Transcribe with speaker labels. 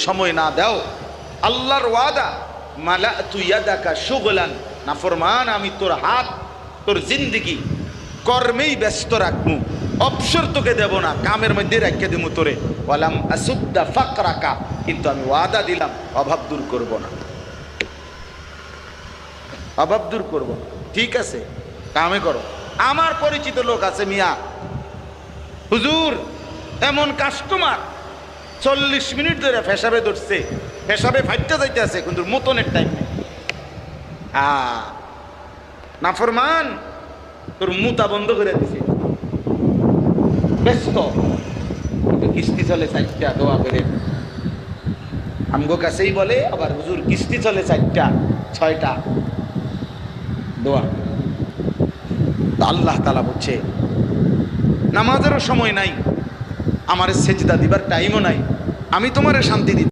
Speaker 1: সময় না দাও, আল্লাহর ওয়াদা মালাতু ইয়াদাকা শুগলান, নাফরমান আমি তোর হাত তোর জিন্দেগি কর্মেই ব্যস্ত রাখবো, অবসর তোকে দেব না, কামের মধ্যে রেখে দেবো তোরে। ওয়ালাম আসুদ্দা ফাকরাকা, কিন্তু আমি ওয়াদা দিলাম অভাব দূর করব না, অভাব দূর করব না। ঠিক আছে, কামে করো। আমার পরিচিত লোক আছে মিয়া, হুজুর এমন কাস্টমার 40 মিনিট ধরে পেশাবে ধরছে, পেশাবে ফাইটটা যাইতে আছে, কিন্তু মতনের টাইম নেই। নাফরমান তোর মুতা বন্ধ করে দিছে, ব্যস্ত, কিস্তি চলে 4টা, দোয়া করে আমগো কাছেই বলে আবার হুজুর কিস্তি চলে 4টা 6টা, দোয়া। আল্লাহ তাআলা বলছে নামাজেরও সময় নাই, আমার সেজদা দিবার টাইমও নাই, আমি তোমারে শান্তি দিই।